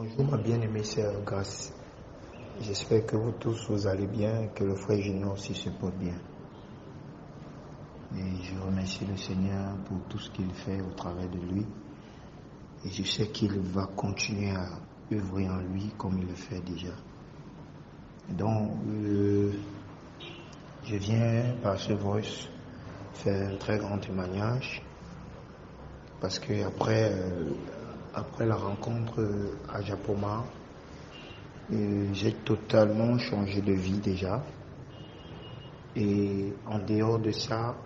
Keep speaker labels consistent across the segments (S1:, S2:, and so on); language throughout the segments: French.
S1: Bonjour ma bien-aimée sœur Grace. J'espère que vous tous vous allez bien, que le frère Junior aussi se porte bien. Et je remercie le Seigneur pour tout ce qu'il fait au travers de lui. Et je sais qu'il va continuer à œuvrer en lui comme il le fait déjà. Donc, je viens par ce voice faire un très grand témoignage parce que après la rencontre à Japoma, j'ai totalement changé de vie déjà. Et en dehors de ça,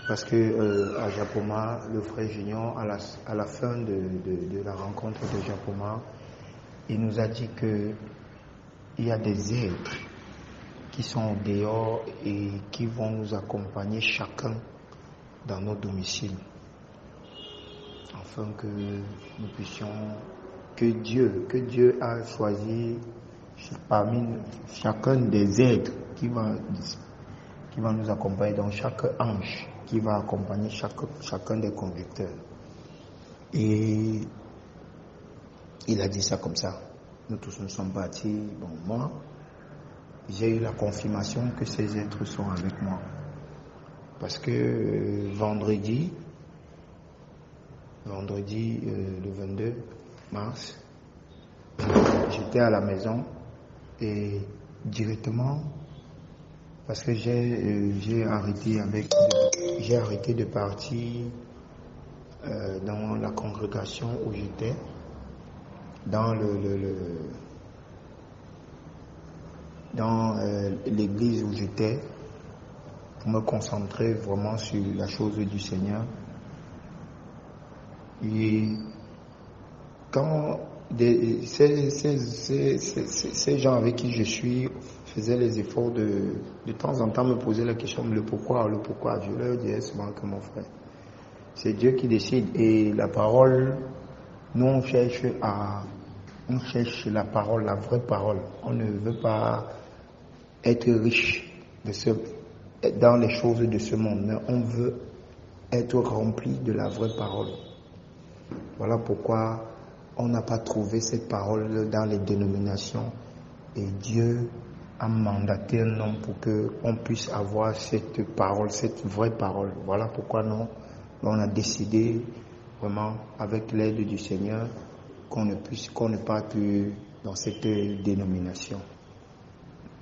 S1: parce que à Japoma, le frère Junior, à la fin de la rencontre de Japoma, il nous a dit que il y a des êtres qui sont dehors et qui vont nous accompagner chacun dans nos domiciles, afin que nous puissions, que Dieu a choisi parmi chacun des êtres qui va nous accompagner, dans chaque ange qui va accompagner chacun des conducteurs. Et il a dit ça comme ça. Nous tous nous sommes partis. Bon, moi, j'ai eu la confirmation que ces êtres sont avec moi. Parce que vendredi, le 22 mars, j'étais à la maison et directement, parce que j'ai arrêté de partir dans la congrégation où j'étais, dans l'église où j'étais, pour me concentrer vraiment sur la chose du Seigneur. Et quand ces gens avec qui je suis faisaient les efforts de temps en temps me poser la question, le pourquoi, je leur disais souvent que mon frère, c'est Dieu qui décide. Et la parole, nous on cherche la parole, la vraie parole. On ne veut pas être riche dans les choses de ce monde, mais on veut être rempli de la vraie parole. Voilà pourquoi on n'a pas trouvé cette parole dans les dénominations, et Dieu a mandaté un homme pour qu'on puisse avoir cette parole, cette vraie parole. Voilà pourquoi on a décidé vraiment, avec l'aide du Seigneur, qu'on ne parte plus dans cette dénomination.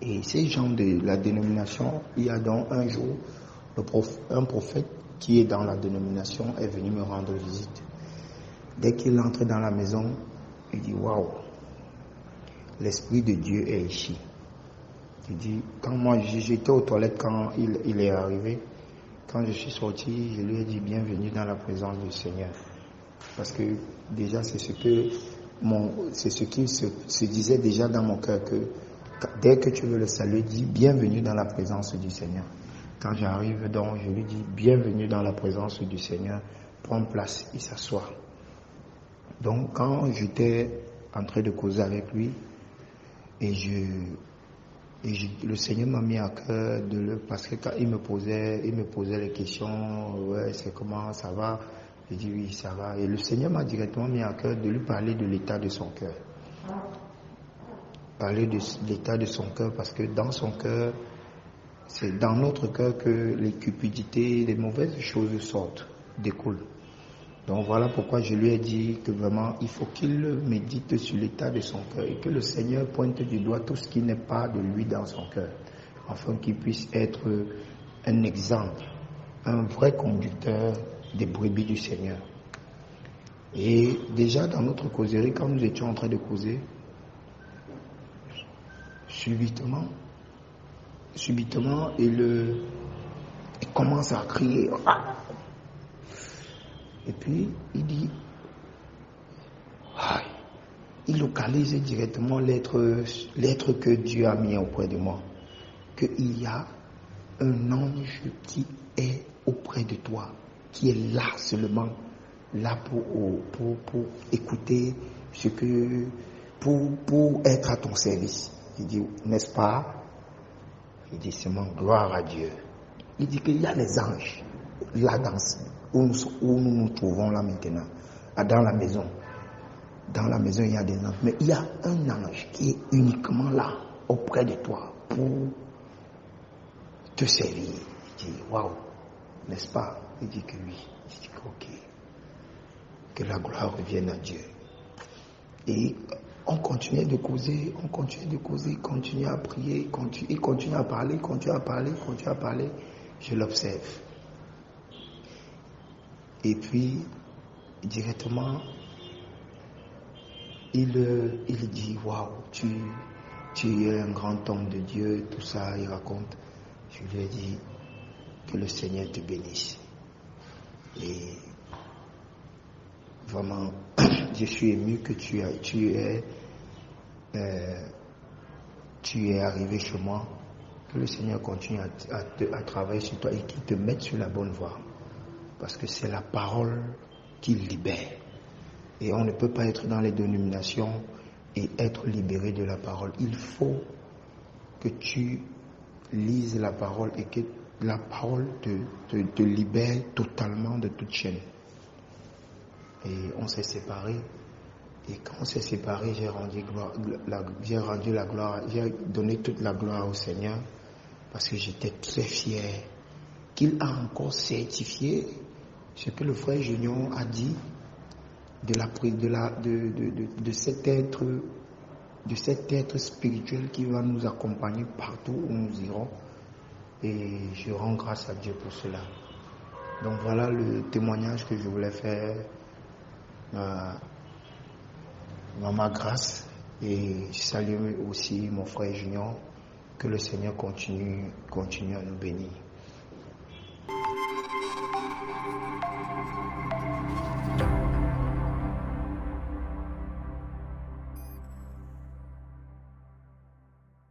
S1: Et ces gens de la dénomination, il y a donc un jour, un prophète qui est dans la dénomination est venu me rendre visite. Dès qu'il entre dans la maison, il dit « Waouh, l'Esprit de Dieu est ici ». Il dit, quand moi j'étais aux toilettes quand il est arrivé, quand je suis sorti, je lui ai dit « Bienvenue dans la présence du Seigneur ». Parce que déjà c'est ce qui se disait déjà dans mon cœur, que dès que tu veux le saluer, dis « Bienvenue dans la présence du Seigneur ». Quand j'arrive donc, je lui dis « Bienvenue dans la présence du Seigneur », prends place, il s'assoit. Donc quand j'étais en train de causer avec lui, le Seigneur m'a mis à cœur parce que quand il me posait les questions, ouais, c'est comment, ça va? J'ai dit oui, ça va. Et le Seigneur m'a directement mis à cœur de lui parler de l'état de son cœur. Parler de l'état de son cœur, parce que dans son cœur, c'est dans notre cœur que les cupidités, les mauvaises choses découlent. Donc voilà pourquoi je lui ai dit que vraiment il faut qu'il médite sur l'état de son cœur et que le Seigneur pointe du doigt tout ce qui n'est pas de lui dans son cœur, afin qu'il puisse être un exemple, un vrai conducteur des brebis du Seigneur. Et déjà dans notre causerie, quand nous étions en train de causer, subitement, il commence à crier. Et puis, il dit, il localise directement l'être que Dieu a mis auprès de moi. Qu'il y a un ange qui est auprès de toi, qui est là seulement, là pour écouter pour être à ton service. Il dit, n'est-ce pas? Il dit, c'est mon gloire à Dieu. Il dit qu'il y a les anges, là où nous nous trouvons là maintenant, dans la maison. dans la maison, il y a des anges. Mais il y a un ange qui est uniquement là, auprès de toi, pour te servir. Il dit, waouh, n'est-ce pas? Il dit que oui. Il dit que ok. Que la gloire revienne à Dieu. Et on continuait de causer, continuait à prier, il continue à parler. Je l'observe. Et puis, directement, il dit, waouh, tu es un grand homme de Dieu, tout ça, il raconte. Je lui ai dit, que le Seigneur te bénisse. Et vraiment, je suis ému que tu es arrivé chez moi, que le Seigneur continue à travailler sur toi et qu'il te mette sur la bonne voie. Parce que c'est la parole qui libère. Et on ne peut pas être dans les dénominations et être libéré de la parole. Il faut que tu lises la parole et que la parole te libère totalement de toute chaîne. Et on s'est séparés. Et quand on s'est séparés, j'ai donné toute la gloire au Seigneur parce que j'étais très fier qu'il a encore certifié ce que le frère Junior a dit de cet être spirituel qui va nous accompagner partout où nous irons. Et je rends grâce à Dieu pour cela. Donc voilà le témoignage que je voulais faire dans ma grâce. Et je salue aussi mon frère Junior. Que le Seigneur continue à nous bénir.